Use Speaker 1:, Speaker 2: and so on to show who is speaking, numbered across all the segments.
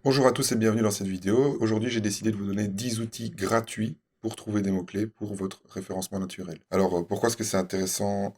Speaker 1: Bonjour à tous et bienvenue dans cette vidéo. Aujourd'hui, j'ai décidé de vous donner 10 outils gratuits pour trouver des mots-clés pour votre référencement naturel. Alors, pourquoi est-ce que c'est intéressant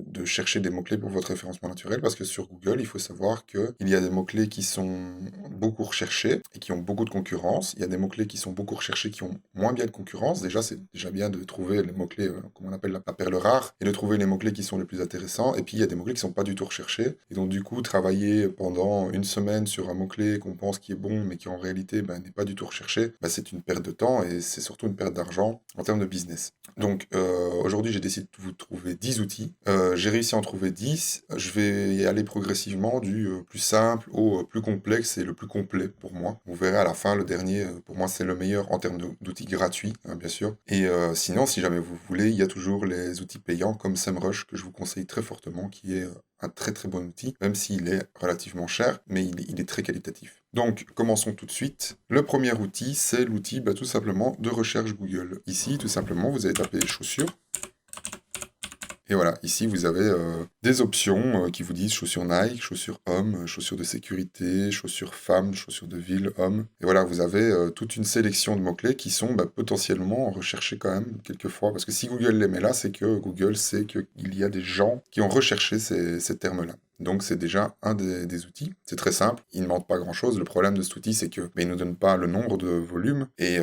Speaker 1: de chercher des mots-clés pour votre référencement naturel? Parce que sur Google, il faut savoir qu'il y a des mots-clés qui sont beaucoup recherchés et qui ont beaucoup de concurrence. Il y a des mots-clés qui sont beaucoup recherchés qui ont moins bien de concurrence. Déjà, c'est déjà bien de trouver les mots-clés, comme on appelle la perle rare, et de trouver les mots-clés qui sont les plus intéressants. Et puis, il y a des mots-clés qui sont pas du tout recherchés. Et donc, du coup, travailler pendant une semaine sur un mot-clé qu'on pense qui est bon, mais qui en réalité n'est pas du tout recherché, c'est une perte de temps et c'est surtout une perte d'argent en termes de business. Donc aujourd'hui, j'ai décidé de vous trouver 10 outils. J'ai réussi à en trouver 10. Je vais y aller progressivement du plus simple au plus complexe et le plus complet pour moi. Vous verrez à la fin, le dernier, pour moi, c'est le meilleur en termes d'outils gratuits, hein, bien sûr. Et sinon, si jamais vous voulez, il y a toujours les outils payants comme SEMrush que je vous conseille très fortement, qui est un très très bon outil, même s'il est relativement cher, mais il est très qualitatif. Donc, commençons tout de suite. Le premier outil, c'est l'outil tout simplement de recherche Google. Ici, tout simplement, vous allez taper chaussures. Et voilà, ici vous avez des options qui vous disent chaussures Nike, chaussures hommes, chaussures de sécurité, chaussures femmes, chaussures de ville, hommes. Et voilà, vous avez toute une sélection de mots-clés qui sont potentiellement recherchés quand même quelquefois. Parce que si Google les met là, c'est que Google sait qu'il y a des gens qui ont recherché ces termes-là. Donc c'est déjà un des outils. C'est très simple, il ne demande pas grand-chose. Le problème de cet outil, c'est que il ne nous donne pas le nombre de volumes et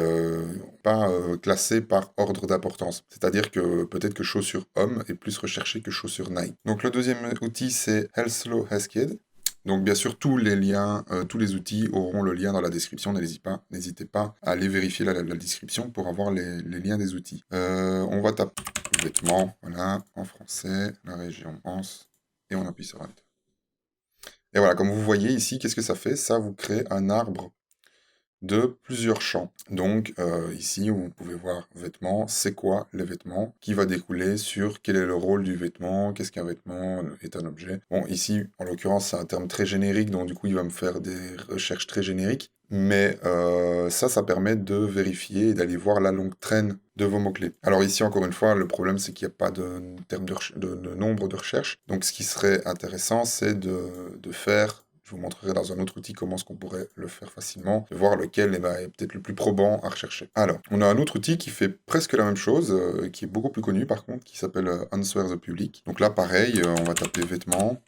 Speaker 1: pas classé par ordre d'importance. C'est-à-dire que peut-être que chaussure homme est plus recherché que chaussure Nike. Donc le deuxième outil, c'est Hellslow Heskid. Donc bien sûr, tous les liens, tous les outils auront le lien dans la description. N'hésitez pas à aller vérifier la description pour avoir les liens des outils. On va taper vêtements, voilà, en français, la région Anse, et on appuie sur Enter. Et voilà, comme vous voyez ici, qu'est-ce que ça fait? Ça vous crée un arbre de plusieurs champs. Donc ici, vous pouvez voir vêtements, c'est quoi les vêtements, qui va découler sur quel est le rôle du vêtement, qu'est-ce qu'un vêtement est un objet. Bon, ici, en l'occurrence, c'est un terme très générique, donc du coup, il va me faire des recherches très génériques. Mais ça permet de vérifier et d'aller voir la longue traîne de vos mots-clés. Alors ici, encore une fois, le problème, c'est qu'il n'y a pas de terme de nombre de recherche. Donc ce qui serait intéressant, c'est de faire, je vous montrerai dans un autre outil comment est-ce qu'on pourrait le faire facilement, de voir lequel est peut-être le plus probant à rechercher. Alors, on a un autre outil qui fait presque la même chose, qui est beaucoup plus connu par contre, qui s'appelle Answer the Public. Donc là, pareil, on va taper vêtements.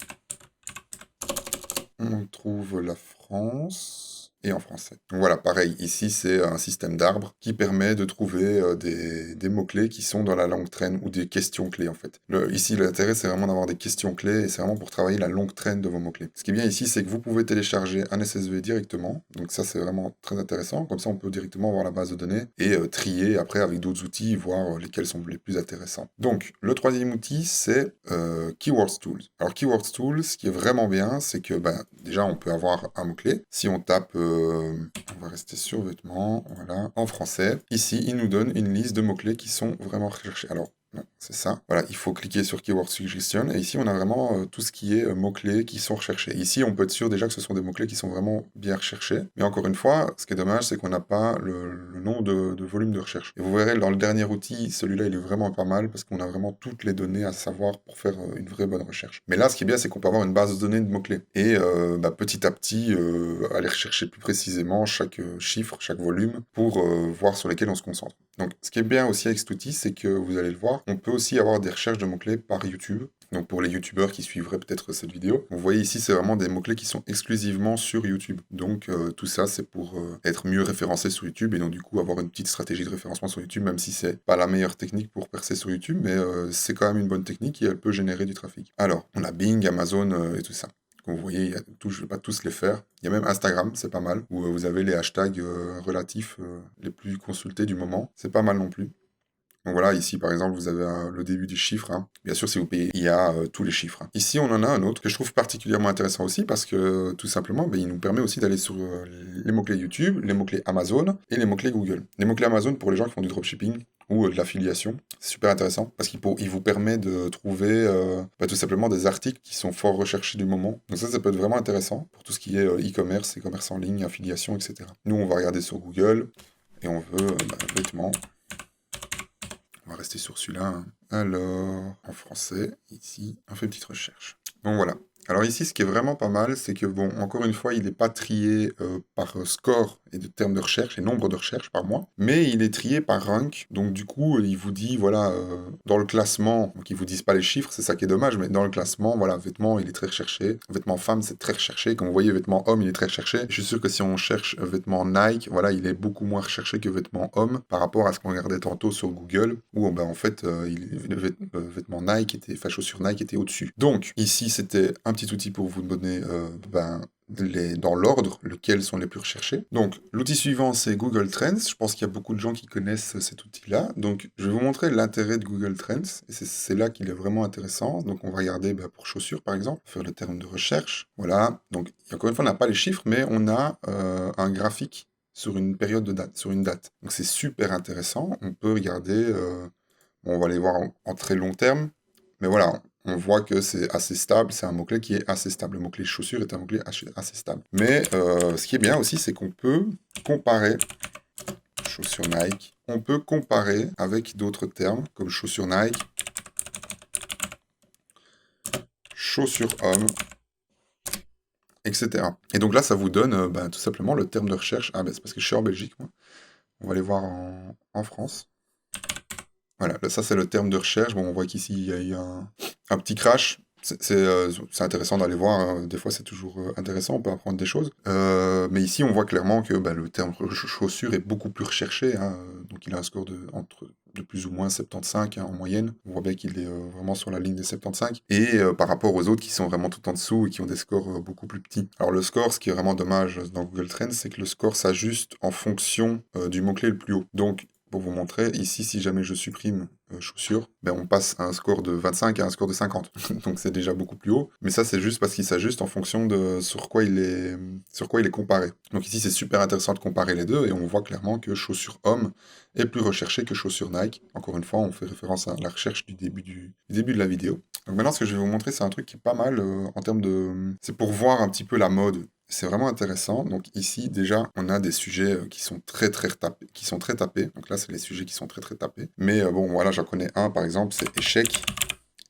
Speaker 1: On trouve la France. Et en français. Donc voilà, pareil, ici c'est un système d'arbres qui permet de trouver des mots-clés qui sont dans la longue traîne ou des questions-clés en fait. Ici l'intérêt c'est vraiment d'avoir des questions-clés et c'est vraiment pour travailler la longue traîne de vos mots-clés. Ce qui est bien ici c'est que vous pouvez télécharger un SSV directement, donc ça c'est vraiment très intéressant, comme ça on peut directement voir la base de données et trier après avec d'autres outils, voir lesquels sont les plus intéressants. Donc le troisième outil c'est Keywords Tools. Alors Keywords Tools, ce qui est vraiment bien, c'est que déjà on peut avoir un mot-clé. Si on tape on va rester sur vêtements, voilà, en français. Ici, il nous donne une liste de mots-clés qui sont vraiment recherchés. Alors, non, c'est ça. Voilà, il faut cliquer sur Keyword Suggestion, et ici, on a vraiment tout ce qui est mots-clés qui sont recherchés. Ici, on peut être sûr déjà que ce sont des mots-clés qui sont vraiment bien recherchés, mais encore une fois, ce qui est dommage, c'est qu'on n'a pas le nom de volume de recherche. Et vous verrez, dans le dernier outil, celui-là, il est vraiment pas mal, parce qu'on a vraiment toutes les données à savoir pour faire une vraie bonne recherche. Mais là, ce qui est bien, c'est qu'on peut avoir une base de données de mots-clés. Et petit à petit, aller rechercher plus précisément chaque chiffre, chaque volume, pour voir sur lesquels on se concentre. Donc, ce qui est bien aussi avec cet outil, c'est que vous allez le voir, on peut aussi avoir des recherches de mots-clés par YouTube. Donc, pour les youtubeurs qui suivraient peut-être cette vidéo, vous voyez ici, c'est vraiment des mots-clés qui sont exclusivement sur YouTube. Donc, tout ça, c'est pour être mieux référencé sur YouTube et donc, du coup, avoir une petite stratégie de référencement sur YouTube, même si c'est pas la meilleure technique pour percer sur YouTube, mais c'est quand même une bonne technique et elle peut générer du trafic. Alors, on a Bing, Amazon et tout ça. Comme vous voyez, je ne vais pas tous les faire. Il y a même Instagram, c'est pas mal, où vous avez les hashtags relatifs les plus consultés du moment. C'est pas mal non plus. Donc voilà, ici par exemple, vous avez le début du chiffre. Hein. Bien sûr, si vous payez, il y a tous les chiffres. Hein. Ici, on en a un autre que je trouve particulièrement intéressant aussi parce que tout simplement, il nous permet aussi d'aller sur les mots-clés YouTube, les mots-clés Amazon et les mots-clés Google. Les mots-clés Amazon pour les gens qui font du dropshipping ou de l'affiliation, c'est super intéressant parce qu'il vous permet de trouver tout simplement des articles qui sont fort recherchés du moment. Donc ça peut être vraiment intéressant pour tout ce qui est e-commerce, et commerce en ligne, affiliation, etc. Nous, on va regarder sur Google et on veut vêtements. On va rester sur celui-là. Hein. Alors, en français, ici, on fait une petite recherche. Donc voilà. Alors ici, ce qui est vraiment pas mal, c'est que, bon, encore une fois, il n'est pas trié par score et de termes de recherche et nombre de recherches par mois, mais il est trié par rank. Donc du coup, il vous dit, voilà, dans le classement, donc ils vous disent pas les chiffres, c'est ça qui est dommage, mais dans le classement, voilà, vêtements, il est très recherché. Vêtements femmes, c'est très recherché. Comme vous voyez, vêtements hommes, il est très recherché. Je suis sûr que si on cherche vêtements Nike, voilà, il est beaucoup moins recherché que vêtements hommes par rapport à ce qu'on regardait tantôt sur Google, où ben, en fait, vêtements Nike étaient, enfin, chaussures Nike étaient au-dessus. Donc ici, c'était un petit outil pour vous donner ben, dans l'ordre, lesquels sont les plus recherchés. Donc, l'outil suivant, c'est Google Trends. Je pense qu'il y a beaucoup de gens qui connaissent cet outil-là. Donc, je vais vous montrer l'intérêt de Google Trends. Et c'est là qu'il est vraiment intéressant. Donc, on va regarder bah, pour chaussures, par exemple, faire le terme de recherche. Voilà. Donc, encore une fois, on n'a pas les chiffres, mais on a un graphique sur une période de date, sur une date. Donc, c'est super intéressant. On peut regarder, on va les voir en très long terme. Mais voilà, on voit que c'est assez stable, c'est un mot-clé qui est assez stable. Le mot-clé chaussure est un mot-clé assez stable. Mais ce qui est bien aussi, c'est qu'on peut comparer chaussures Nike. On peut comparer avec d'autres termes, comme chaussures Nike, chaussures homme, etc. Et donc là, ça vous donne ben, tout simplement le terme de recherche. Ah ben c'est parce que je suis en Belgique, moi. On va aller voir en France. Voilà, ça c'est le terme de recherche. Bon, on voit qu'ici, il y a eu un petit crash. C'est intéressant d'aller voir, hein. Des fois c'est toujours intéressant, on peut apprendre des choses. Mais ici on voit clairement que bah, le terme chaussure est beaucoup plus recherché, hein. Donc il a un score de plus ou moins 75 hein, en moyenne. On voit bien qu'il est vraiment sur la ligne des 75. Et par rapport aux autres qui sont vraiment tout en dessous et qui ont des scores beaucoup plus petits. Alors le score, ce qui est vraiment dommage dans Google Trends, c'est que le score s'ajuste en fonction du mot-clé le plus haut. Donc pour vous montrer, ici, si jamais je supprime chaussures, ben on passe à un score de 25 à un score de 50. Donc c'est déjà beaucoup plus haut. Mais ça, c'est juste parce qu'il s'ajuste en fonction de sur quoi il est comparé. Donc ici, c'est super intéressant de comparer les deux et on voit clairement que chaussures homme est plus recherché que chaussures Nike. Encore une fois, on fait référence à la recherche du début de la vidéo. Donc maintenant, ce que je vais vous montrer, c'est un truc qui est pas mal en termes de... C'est pour voir un petit peu la mode. C'est vraiment intéressant. Donc ici, déjà, on a des sujets qui sont très tapés. Donc là, c'est les sujets qui sont très tapés. Mais bon, voilà, j'en connais un, par exemple, c'est échec.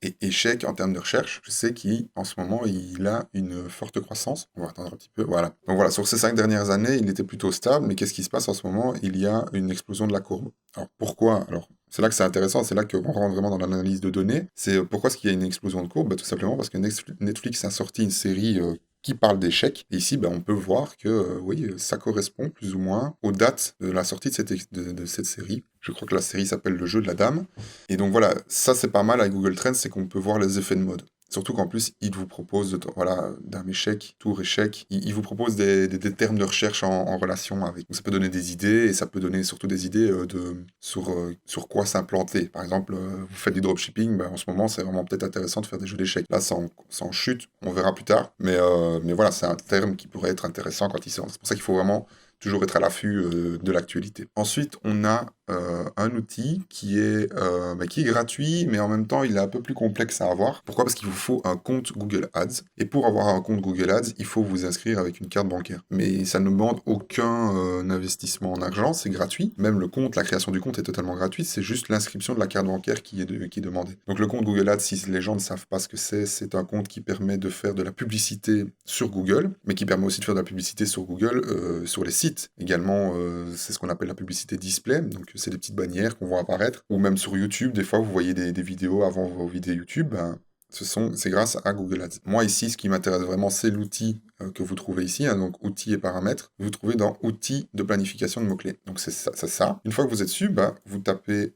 Speaker 1: Et échec, en termes de recherche, je sais qu'en ce moment, il a une forte croissance. On va attendre un petit peu. Voilà. Donc voilà, sur ces 5 dernières années, il était plutôt stable. Mais qu'est-ce qui se passe en ce moment? Il y a une explosion de la courbe. Alors pourquoi? Alors c'est là que c'est intéressant, c'est là qu'on rentre vraiment dans l'analyse de données. C'est pourquoi est-ce qu'il y a une explosion de courbe? Bah, tout simplement parce que Netflix a sorti une série qui parle d'échecs. Et ici, bah, on peut voir que oui, ça correspond plus ou moins aux dates de la sortie de cette série. Je crois que la série s'appelle Le jeu de la dame. Et donc voilà, ça c'est pas mal avec Google Trends, c'est qu'on peut voir les effets de mode. Surtout qu'en plus, il vous propose, voilà, dame échec, tour échec, il vous propose des termes de recherche en relation avec. Donc ça peut donner des idées, et ça peut donner surtout des idées sur quoi s'implanter. Par exemple, vous faites du dropshipping, ben, en ce moment, c'est vraiment peut-être intéressant de faire des jeux d'échecs. Là, ça en chute, on verra plus tard. Mais voilà, c'est un terme qui pourrait être intéressant quand il sort. C'est pour ça qu'il faut vraiment toujours être à l'affût de l'actualité. Ensuite, on a un outil qui est gratuit, mais en même temps, il est un peu plus complexe à avoir. Pourquoi? Parce qu'il vous faut un compte Google Ads. Et pour avoir un compte Google Ads, il faut vous inscrire avec une carte bancaire. Mais ça ne demande aucun investissement en argent, c'est gratuit. Même le compte, la création du compte est totalement gratuite, c'est juste l'inscription de la carte bancaire qui est demandée. Donc le compte Google Ads, si les gens ne savent pas ce que c'est un compte qui permet de faire de la publicité sur Google, mais qui permet aussi de faire de la publicité sur Google, sur les sites. Également, c'est ce qu'on appelle la publicité display, donc c'est des petites bannières qu'on voit apparaître, ou même sur YouTube, des fois vous voyez des vidéos avant vos vidéos YouTube, ben, c'est grâce à Google Ads. Moi ici, ce qui m'intéresse vraiment, c'est l'outil que vous trouvez ici, hein, donc outils et paramètres. Vous trouvez dans outils de planification de mots-clés. Donc c'est ça. Une fois que vous êtes dessus, bah, vous tapez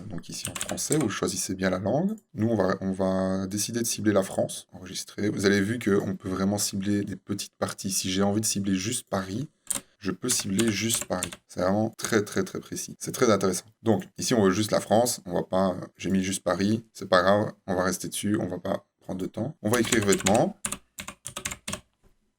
Speaker 1: donc ici en français, vous choisissez bien la langue. Nous, on va décider de cibler la France, enregistrer. Vous avez vu qu'on peut vraiment cibler des petites parties. Si j'ai envie de cibler juste Paris, je peux cibler juste Paris. C'est vraiment très précis. C'est très intéressant. Donc, ici, on veut juste la France. On va pas... J'ai mis juste Paris. C'est pas grave. On va rester dessus. On va pas prendre de temps. On va écrire vêtements.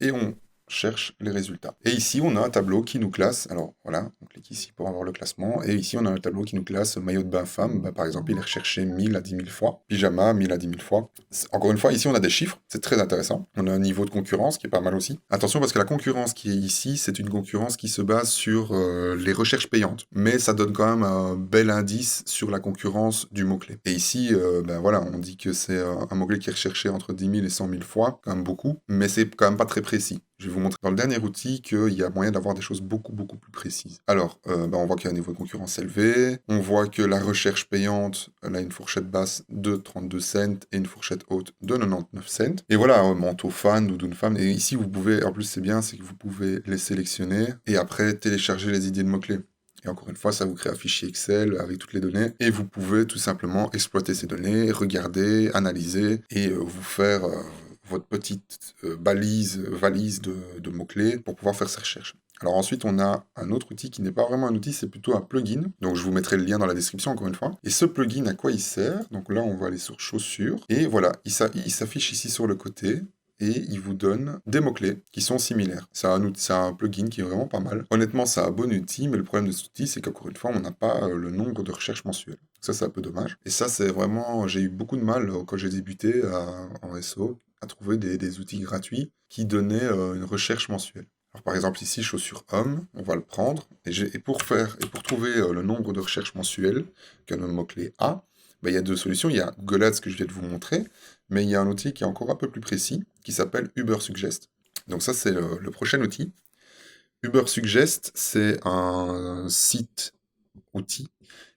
Speaker 1: Et on cherche les résultats. Et ici, on a un tableau qui nous classe. Alors voilà, on clique ici pour avoir le classement. Et ici, on a un tableau qui nous classe maillot de bain femme. Bah, par exemple, il est recherché 1000 à 10 000 fois. Pyjama, 1000 à 10 000 fois. Encore une fois, ici, on a des chiffres. C'est très intéressant. On a un niveau de concurrence qui est pas mal aussi. Attention, parce que la concurrence qui est ici, c'est une concurrence qui se base sur les recherches payantes. Mais ça donne quand même un bel indice sur la concurrence du mot-clé. Et ici, ben voilà, on dit que c'est un mot-clé qui est recherché entre 10 000 et 100 000 fois, quand même beaucoup, mais c'est quand même pas très précis. Je vais vous montrer dans le dernier outil qu'il y a moyen d'avoir des choses beaucoup plus précises. Alors, ben on voit qu'il y a un niveau de concurrence élevé, on voit que la recherche payante, elle a une fourchette basse de 32 cents et une fourchette haute de 99 cents. Et voilà, manteau fan ou d'une femme. Et ici, vous pouvez, en plus c'est bien, c'est que vous pouvez les sélectionner et après télécharger les idées de mots-clés. Et encore une fois, ça vous crée un fichier Excel avec toutes les données et vous pouvez tout simplement exploiter ces données, regarder, analyser et vous faire votre petite valise de mots-clés pour pouvoir faire ces recherches. Alors ensuite, on a un autre outil qui n'est pas vraiment un outil, c'est plutôt un plugin. Donc je vous mettrai le lien dans la description encore une fois. Et ce plugin, à quoi il sert? Donc là, on va aller sur chaussures. Et voilà, il s'affiche ici sur le côté et il vous donne des mots-clés qui sont similaires. C'est un plugin qui est vraiment pas mal. Honnêtement, c'est un bon outil, mais le problème de cet outil, c'est qu'encore une fois, on n'a pas le nombre de recherches mensuelles. Ça, c'est un peu dommage. Et ça, c'est vraiment... J'ai eu beaucoup de mal quand j'ai débuté en SEO à trouver des outils gratuits qui donnaient une recherche mensuelle. Alors, par exemple, ici, chaussures hommes, on va le prendre. Et pour trouver le nombre de recherches mensuelles qu'un mot-clé a, ben, il y a deux solutions. Il y a Google Ads que je viens de vous montrer, mais il y a un outil qui est encore un peu plus précis, qui s'appelle Ubersuggest. Donc ça, c'est le prochain outil. Ubersuggest, c'est un site outil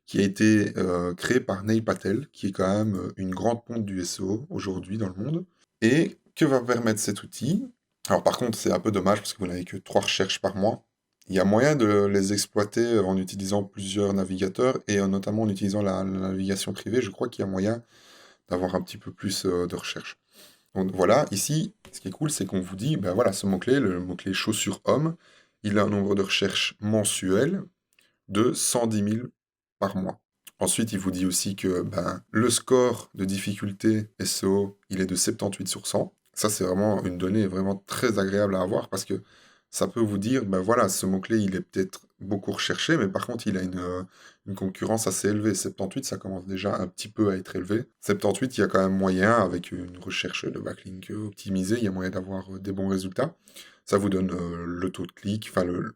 Speaker 1: qui a été créé par Neil Patel, qui est quand même une grande ponte du SEO aujourd'hui dans le monde. Et que va permettre cet outil? Alors par contre, c'est un peu dommage parce que vous n'avez que 3 recherches par mois. Il y a moyen de les exploiter en utilisant plusieurs navigateurs et notamment en utilisant la navigation privée. Je crois qu'il y a moyen d'avoir un petit peu plus de recherche. Donc voilà, ici, ce qui est cool, c'est qu'on vous dit, ben voilà, ce mot-clé, le mot-clé chaussure homme, il a un nombre de recherches mensuel de 110 000 par mois. Ensuite, il vous dit aussi que ben, le score de difficulté SEO, il est de 78 sur 100. Ça, c'est vraiment une donnée vraiment très agréable à avoir parce que ça peut vous dire, ben voilà, ce mot-clé, il est peut-être beaucoup recherché, mais par contre, il a une concurrence assez élevée. 78, ça commence déjà un petit peu à être élevé. 78, il y a quand même moyen, avec une recherche de backlink optimisée, il y a moyen d'avoir des bons résultats. Ça vous donne le taux de clic, enfin le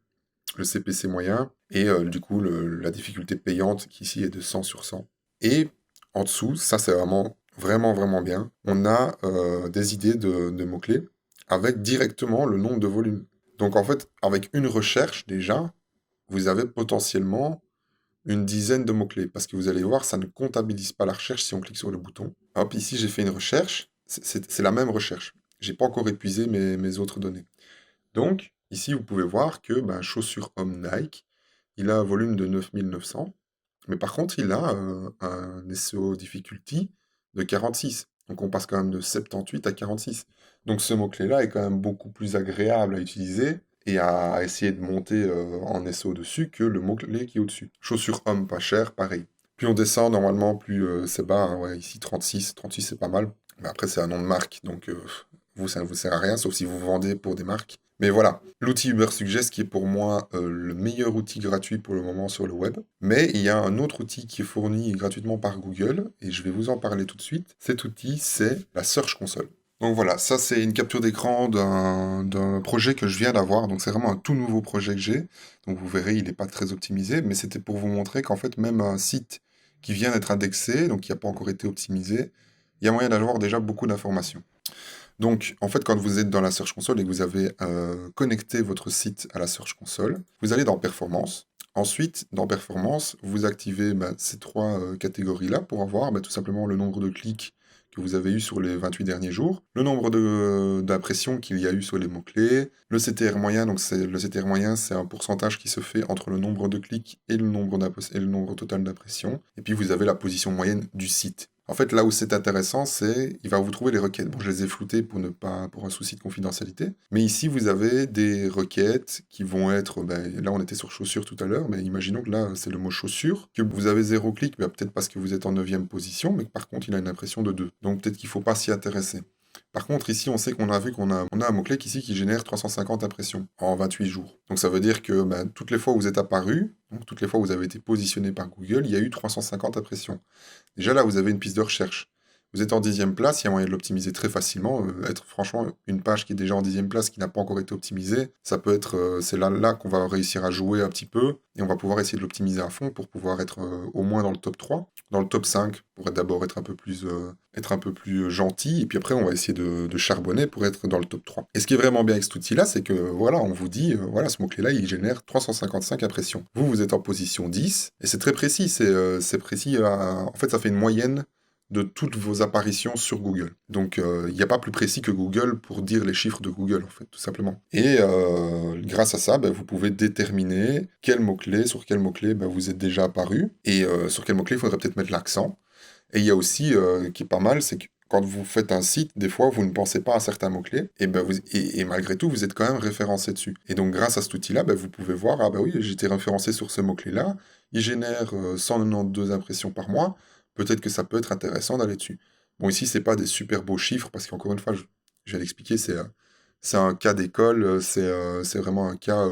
Speaker 1: CPC moyen, et du coup la difficulté payante qui ici est de 100 sur 100. Et en dessous, ça c'est vraiment bien, on a des idées de mots-clés avec directement le nombre de volumes. Donc en fait, avec une recherche déjà, vous avez potentiellement une dizaine de mots-clés, parce que vous allez voir, ça ne comptabilise pas la recherche si on clique sur le bouton. Hop, ici j'ai fait une recherche, c'est la même recherche. J'ai pas encore épuisé mes autres données. Donc, ici, vous pouvez voir que ben, chaussures homme Nike, il a un volume de 9900, mais par contre, il a un SEO difficulty de 46. Donc, on passe quand même de 78 à 46. Donc, ce mot-clé-là est quand même beaucoup plus agréable à utiliser et à essayer de monter en SEO dessus que le mot-clé qui est au-dessus. Chaussures homme pas cher, pareil. Plus on descend, normalement, plus c'est bas. Hein, ouais, ici, 36. 36, c'est pas mal. Mais après, c'est un nom de marque, donc vous, ça ne vous sert à rien, sauf si vous vendez pour des marques. Mais voilà, l'outil Ubersuggest qui est pour moi le meilleur outil gratuit pour le moment sur le web. Mais il y a un autre outil qui est fourni gratuitement par Google, et je vais vous en parler tout de suite. Cet outil, c'est la Search Console. Donc voilà, ça c'est une capture d'écran d'un projet que je viens d'avoir. Donc c'est vraiment un tout nouveau projet que j'ai. Donc vous verrez, il n'est pas très optimisé, mais c'était pour vous montrer qu'en fait, même un site qui vient d'être indexé, donc qui n'a pas encore été optimisé, il y a moyen d'avoir déjà beaucoup d'informations. Donc, en fait, quand vous êtes dans la Search Console et que vous avez connecté votre site à la Search Console, vous allez dans Performance. Ensuite, dans Performance, vous activez ces 3 catégories-là pour avoir tout simplement le nombre de clics que vous avez eu sur les 28 derniers jours, le nombre d'impressions qu'il y a eu sur les mots-clés, le CTR moyen, donc le CTR moyen, c'est un pourcentage qui se fait entre le nombre de clics et le nombre total d'impressions, et puis vous avez la position moyenne du site. En fait, là où c'est intéressant, c'est il va vous trouver les requêtes. Bon, je les ai floutées pour un souci de confidentialité. Mais ici, vous avez des requêtes qui vont être, là on était sur chaussures tout à l'heure, mais imaginons que là c'est le mot chaussures, que vous avez 0 clic, peut-être parce que vous êtes en 9e position, mais que par contre il a une impression de 2. Donc peut-être qu'il ne faut pas s'y intéresser. Par contre, ici, on sait qu'on a vu on a un mot-clé ici qui génère 350 impressions en 28 jours. Donc ça veut dire que toutes les fois où vous êtes apparu, donc toutes les fois où vous avez été positionné par Google, il y a eu 350 impressions. Déjà là, vous avez une piste de recherche. Vous êtes en 10e place, il y a moyen de l'optimiser très facilement. Être franchement une page qui est déjà en 10e place, qui n'a pas encore été optimisée, ça peut être, c'est là qu'on va réussir à jouer un petit peu, et on va pouvoir essayer de l'optimiser à fond pour pouvoir être au moins dans le top 3, dans le top 5, pour d'abord être un peu plus gentil, et puis après on va essayer de charbonner pour être dans le top 3. Et ce qui est vraiment bien avec cet outil-là, c'est que voilà, on vous dit, voilà, ce mot-clé-là, il génère 355 impressions. Vous êtes en position 10, et c'est très précis, c'est précis, en fait ça fait une moyenne de toutes vos apparitions sur Google. Donc, il n'y a pas plus précis que Google pour dire les chiffres de Google, en fait, tout simplement. Et grâce à ça, vous pouvez déterminer sur quel mot-clé vous êtes déjà apparu, et sur quel mot-clé il faudrait peut-être mettre l'accent. Et il y a aussi, qui est pas mal, c'est que quand vous faites un site, des fois, vous ne pensez pas à certains mots-clés, et malgré tout, vous êtes quand même référencé dessus. Et donc, grâce à cet outil-là, vous pouvez voir, ah oui, j'ai été référencé sur ce mot-clé-là, il génère 192 impressions par mois, peut-être que ça peut être intéressant d'aller dessus. Bon, ici, c'est pas des super beaux chiffres, parce qu'encore une fois, je vais l'expliquer, c'est un cas d'école, c'est vraiment un cas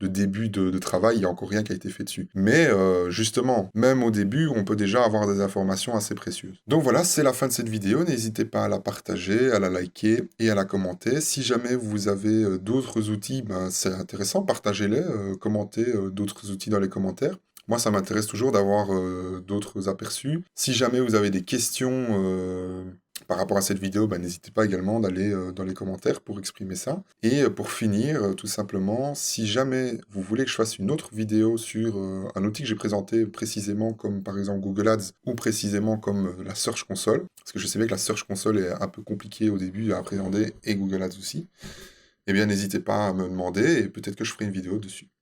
Speaker 1: de début de travail, il n'y a encore rien qui a été fait dessus. Mais justement, même au début, on peut déjà avoir des informations assez précieuses. Donc voilà, c'est la fin de cette vidéo. N'hésitez pas à la partager, à la liker et à la commenter. Si jamais vous avez d'autres outils, c'est intéressant, partagez-les, commentez d'autres outils dans les commentaires. Moi, ça m'intéresse toujours d'avoir d'autres aperçus. Si jamais vous avez des questions par rapport à cette vidéo, n'hésitez pas également d'aller dans les commentaires pour exprimer ça. Et pour finir, tout simplement, si jamais vous voulez que je fasse une autre vidéo sur un outil que j'ai présenté précisément comme par exemple Google Ads ou précisément comme la Search Console, parce que je sais bien que la Search Console est un peu compliquée au début à appréhender et Google Ads aussi, eh bien n'hésitez pas à me demander et peut-être que je ferai une vidéo dessus.